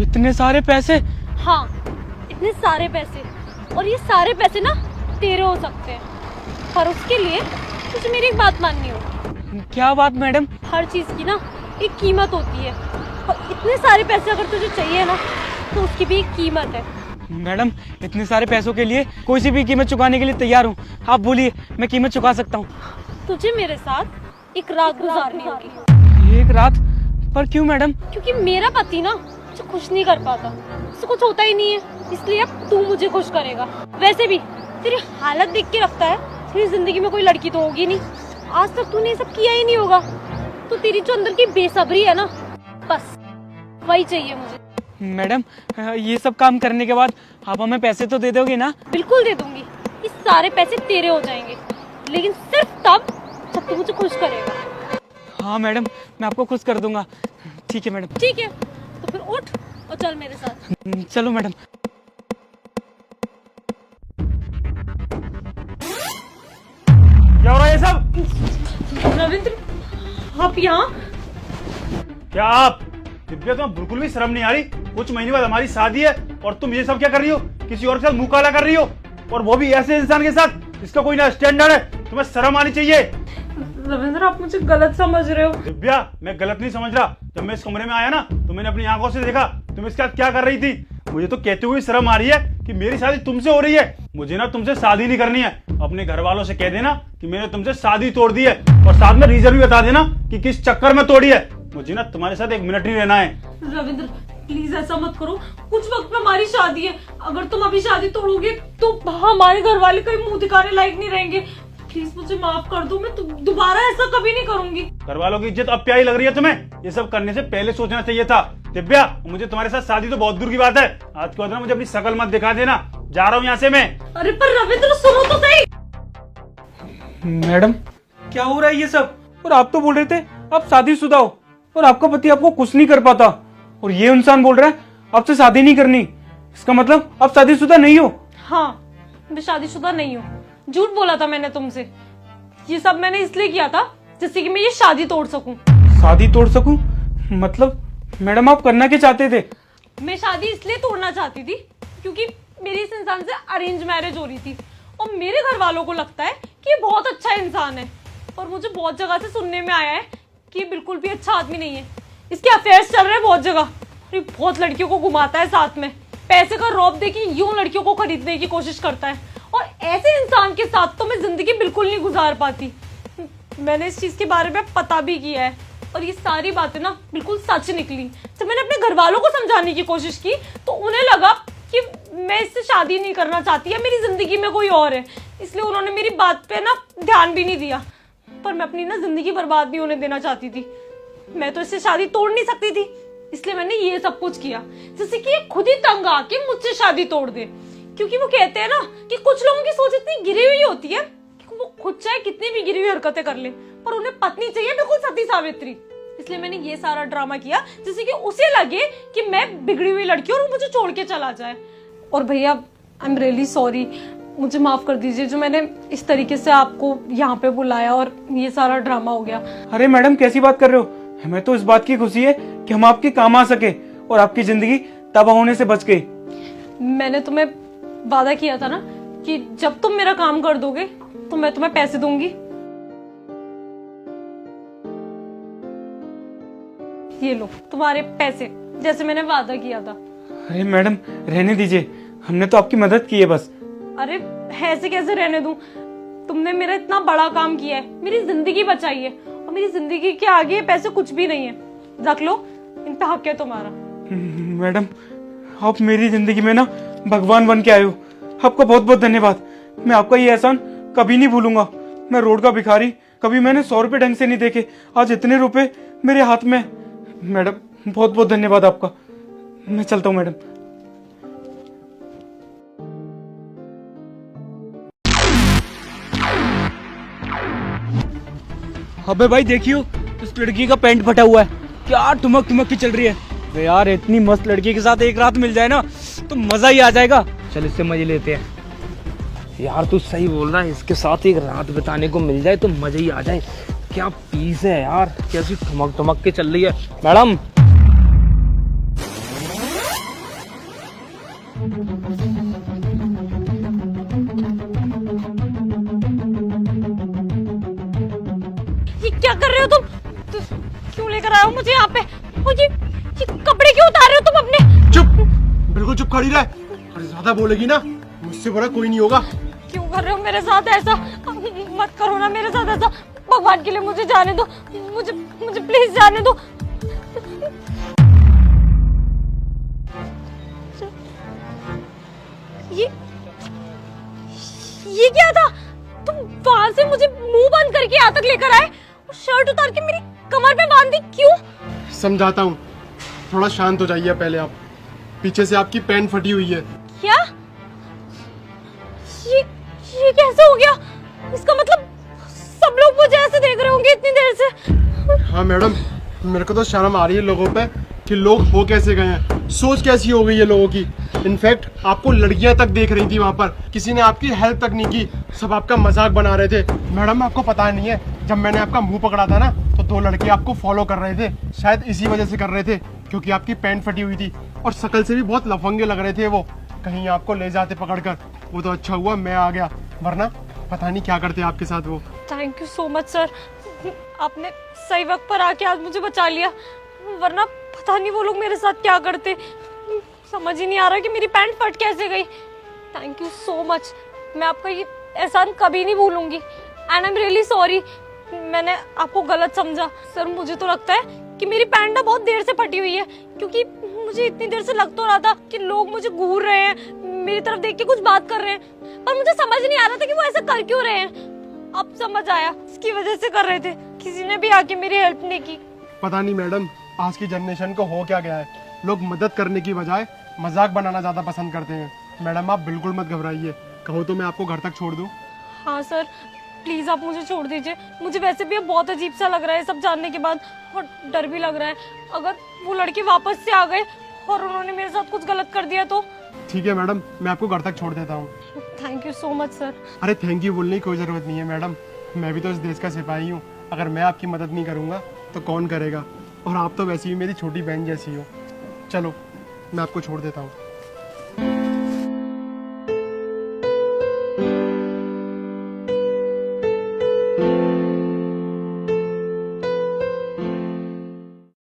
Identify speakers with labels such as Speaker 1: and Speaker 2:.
Speaker 1: इतने सारे पैसे?
Speaker 2: हाँ, इतने सारे पैसे, और ये सारे पैसे ना तेरे हो सकते हैं, पर उसके लिए तुझे मेरी एक बात माननी होगी।
Speaker 1: क्या बात मैडम?
Speaker 2: हर चीज की ना एक कीमत होती है, और इतने सारे पैसे अगर तुझे चाहिए ना तो उसकी भी एक कीमत है।
Speaker 1: मैडम, इतने सारे पैसों के लिए कोई सी भी कीमत चुकाने के लिए तैयार हूँ। आप बोलिए, मैं कीमत चुका सकता हूँ।
Speaker 2: तुझे मेरे साथ एक रात गुजारनी होगी।
Speaker 1: एक रात? पर क्यों मैडम?
Speaker 2: क्योंकि मेरा पति ना मुझे खुश नहीं कर पाता, उससे कुछ होता ही नहीं है, इसलिए अब तू मुझे खुश करेगा। वैसे भी तेरी हालत देख के लगता है तेरी जिंदगी में कोई लड़की तो होगी नहीं, आज तक तूने ये सब किया ही नहीं होगा, तो तेरी जो अंदर की बेसब्री है ना, बस वही चाहिए मुझे।
Speaker 1: मैडम, ये सब काम करने के बाद आप हमें पैसे तो दे दोगे ना?
Speaker 2: बिल्कुल दे दूंगी, ये सारे पैसे तेरे हो जाएंगे, लेकिन सिर्फ तब जब तू मुझे खुश करेगा।
Speaker 1: हाँ मैडम, मैं आपको खुश कर दूंगा। ठीक है मैडम।
Speaker 2: ठीक है, तो फिर उठ और चल मेरे साथ।
Speaker 1: चलो मैडम।
Speaker 3: क्या हो रहा है ये सब?
Speaker 2: रविंद्र, आप यहाँ?
Speaker 3: क्या आप? दिव्या, तुम्हें बिल्कुल भी शर्म नहीं आ रही? कुछ महीने बाद हमारी शादी है और तुम ये सब क्या कर रही हो? किसी और के साथ मुंह काला कर रही हो, और वो भी ऐसे इंसान के साथ जिसका कोई ना स्टैंडर्ड है। तुम्हें शर्म आनी चाहिए।
Speaker 2: रविंद्र, आप मुझे गलत समझ रहे हो।
Speaker 3: दिव्या, मैं गलत नहीं समझ रहा। जब मैं इस कमरे में आया ना तो मैंने अपनी आंखों से देखा तुम इसके साथ क्या कर रही थी। मुझे तो कहते हुए शर्म आ रही है कि मेरी शादी तुमसे हो रही है। मुझे ना तुमसे शादी नहीं करनी है। अपने घर वालों से कह देना कि मैंने तुमसे शादी तोड़ दी है, और साथ में रीजन भी बता देना कि किस चक्कर में तोड़ी है। मुझे ना तुम्हारे साथ एक मिनट नहीं रहना है।
Speaker 2: रविंद्र, प्लीज ऐसा मत करो, कुछ वक्त में हमारी शादी है, अगर तुम अभी शादी तोड़ोगे तो हमारे घर वाले कहीं मुंह दिखाने लायक नहीं रहेंगे। प्लीज मुझे माफ कर दो, मैं दोबारा ऐसा कभी नहीं करूंगी।
Speaker 3: घर वालों की इज्जत अब प्यारी लग रही है तुम्हें? ये सब करने से पहले सोचना चाहिए था। दिव्या, मुझे तुम्हारे साथ शादी तो बहुत दूर की बात है। आज के बाद ना मुझे अपनी शकल मत दिखा देना। जा रहा हूँ यहाँ से मैं।
Speaker 2: अरे पर रविंद्र, सुनो तो सही।
Speaker 1: मैडम, क्या हो रहा है ये सब? और आप तो बोल रहे थे आप शादीशुदा हो, और आपका पति आपको कुछ नहीं कर पाता, और ये इंसान बोल रहा है आपसे शादी नहीं करनी। इसका मतलब आप शादीशुदा नहीं हो?
Speaker 2: हाँ, मैं शादीशुदा नहीं हूँ। झूठ बोला था मैंने तुमसे। ये सब मैंने इसलिए किया था जिससे कि मैं ये शादी तोड़ सकूं।
Speaker 1: शादी तोड़ सकूं? मतलब मैडम, आप करना क्या चाहते थे?
Speaker 2: मैं शादी इसलिए तोड़ना चाहती थी क्योंकि मेरी इस इंसान से अरेंज मैरिज हो रही थी, और मेरे घर वालों को लगता है कि ये बहुत अच्छा इंसान है, और मुझे बहुत जगह से सुनने में आया है कि ये बिल्कुल भी अच्छा आदमी नहीं है। इसके अफेयर्स चल रहे हैं बहुत जगह, ये बहुत लड़कियों को घुमाता है, साथ में पैसे का रौब दे के यूं लड़कियों को खरीदने की कोशिश करता है, और ऐसे इंसान के साथ तो मैं जिंदगी बिल्कुल नहीं गुजार पाती। मैंने इस चीज के बारे में पता भी किया है, और ये सारी बातें ना बिल्कुल सच निकली। जब मैंने अपने घर वालों को समझाने की कोशिश की तो उन्हें लगा कि मैं इससे शादी नहीं करना चाहती है, मेरी जिंदगी में कोई और है, इसलिए उन्होंने मेरी बात पे ना ध्यान भी नहीं दिया। पर मैं अपनी ना जिंदगी बर्बाद नहीं होने देना चाहती थी। मैं तो इससे शादी तोड़ नहीं सकती थी, इसलिए मैंने ये सब कुछ किया, जिससे कि ये खुद ही तंग आके मुझसे शादी तोड़ दे। क्योंकि वो कहते हैं ना कि कुछ लोगों की सोच इतनी गिरी हुई होती है कि वो खुद चाहे कितनी भी गिरी हुई हरकतें कर ले, पर उन्हें पत्नी चाहिए बिल्कुल सती सावित्री। इसलिए मैंने ये सारा ड्रामा किया जिससे कि उसे लगे कि मैं बिगड़ी हुई लड़की हूं और मुझे छोड़ के चला जाए। और भैया, आई एम रियली सॉरी, मुझे माफ कर दीजिए जो मैंने इस तरीके से आपको यहाँ पे बुलाया और ये सारा ड्रामा हो गया।
Speaker 1: अरे मैडम, कैसी बात कर रहे हो? हमें तो इस बात की खुशी है कि हम आपके काम आ सके और आपकी जिंदगी तबाह होने से बच गई।
Speaker 2: मैंने तुम्हें वादा किया था ना कि जब तुम मेरा काम कर दोगे तो मैं तुम्हें पैसे दूंगी। ये लो तुम्हारे पैसे, जैसे मैंने वादा किया था।
Speaker 1: अरे मैडम, रहने दीजिए, हमने तो आपकी मदद की है बस।
Speaker 2: अरे ऐसे कैसे रहने दूं? तुमने मेरा इतना बड़ा काम किया है, मेरी जिंदगी बचाई है, और मेरी जिंदगी के आगे पैसे कुछ भी नहीं है। रख लो, इन पे हक है तुम्हारा।
Speaker 1: मैडम, आप मेरी जिंदगी में ना भगवान बन के आए हो। आपका बहुत बहुत धन्यवाद। मैं आपका ये एहसान कभी नहीं भूलूंगा। मैं रोड का भिखारी, कभी मैंने 100 रुपए ढंग से नहीं देखे, आज इतने रुपए मेरे हाथ में। मैडम, बहुत बहुत धन्यवाद आपका। मैं चलता हूँ मैडम। अबे भाई देखियो, इस लड़की का पैंट फटा हुआ है, क्या ठुमक ठुमक की चल रही है। अबे यार, इतनी मस्त लड़की के साथ एक रात मिल जाए ना तो मजा ही आ जाएगा। चल, इससे मजे लेते हैं।
Speaker 4: यार तू सही बोल रहा है, इसके साथ एक रात बिताने को मिल जाए तो मजा ही आ जाए। क्या पीस है यार, कैसी ठुमक ठुमक के चल रही है। मैडम,
Speaker 2: आए हो मुझे यहाँ पे? और ये कपड़े क्यों उतार रहे हो तुम अपने?
Speaker 5: चुप, बिल्कुल चुप खड़ी रह। अरे ज्यादा बोलेगी ना, मुझसे बुरा कोई नहीं होगा।
Speaker 2: क्यों कर रहे हो मेरे साथ ऐसा? मत करो ना मेरे साथ ऐसा, भगवान के लिए मुझे जाने दो, मुझे मुझे प्लीज जाने दो। ये क्या था? तुम वहां से मुझे मुंह बंद करके यहाँ तक लेकर आए और शर्ट उतार के मेरी कमर पे बांध दी, क्यों?
Speaker 5: समझाता हूँ, थोड़ा शांत हो जाइए पहले आप। पीछे से आपकी पैंट फटी हुई है।
Speaker 2: क्या? ये कैसे हो गया? इसका मतलब सब लोग मुझे ऐसे देख रहे होंगे इतनी देर से।
Speaker 5: हाँ मैडम, मेरे को तो शर्म आ रही है लोगों पे कि लोग हो कैसे गए हैं, सोच कैसी हो गई है लोगों की। इनफैक्ट आपको लड़कियां तक देख रही थी वहां पर, किसी ने आपकी हेल्प तक नहीं की, सब आपका मजाक बना रहे थे। मैडम आपको पता नहीं है, जब मैंने आपका मुंह पकड़ा था ना, तो 2 लड़के आपको फॉलो कर रहे थे। शायद इसी वजह से कर रहे थे, क्योंकि आपकी पैंट फटी हुई थी और शक्ल से भी बहुत लफंगे लग रहे थे वो। कहीं आपको ले जाते पकड़कर। वो तो अच्छा हुआ मैं आ गया, वरना पता नहीं क्या करते आपके साथ वो।
Speaker 2: Thank you so much sir, आपने सही वक्त पर आके आज मुझे बचा लिया, वरना पता नहीं वो लोग मेरे साथ क्या करते। समझ ही नहीं आ रहा कि मेरी पैंट फट कैसे गई। थैंक यू सो मच, मैं आपका ये एहसान कभी नहीं भूलूंगी। And I am really sorry, मैंने आपको गलत समझा। सर मुझे तो लगता है कि मेरी पैंट ना बहुत देर से फटी हुई है, क्योंकि मुझे इतनी देर से लग तो रहा था कि लोग मुझे घूर रहे हैं, मेरी तरफ देख के कुछ बात कर रहे हैं, पर मुझे समझ नहीं आ रहा था कि वो ऐसा कर क्यों रहे हैं। अब समझ आया, इसकी वजह से कर रहे थे, किसी ने भी आके मेरी हेल्प नहीं की।
Speaker 5: पता नहीं मैडम, आज की जनरेशन को हो क्या गया है, लोग मदद करने की बजाय मजाक बनाना ज्यादा पसंद करते हैं। मैडम आप बिल्कुल मत घबराइए, कहो तो मैं आपको घर तक छोड़ दूं।
Speaker 2: हाँ सर, प्लीज आप मुझे छोड़ दीजिए। मुझे वैसे भी अब बहुत अजीब सा लग रहा है सब जानने के बाद, और डर भी लग रहा है। अगर वो लड़के वापस से आ गए और उन्होंने मेरे साथ कुछ गलत कर दिया तो?
Speaker 5: ठीक है मैडम, मैं आपको घर तक छोड़ देता हूँ।
Speaker 2: Thank you so much sir.
Speaker 5: अरे थैंक यू बोलने की कोई ज़रूरत नहीं है मैडम, मैं भी तो इस देश का सिपाही हूँ। अगर मैं आपकी मदद नहीं करूँगा तो कौन करेगा, और आप तो वैसे ही मेरी छोटी बहन जैसी हो। चलो मैं आपको छोड़ देता हूँ।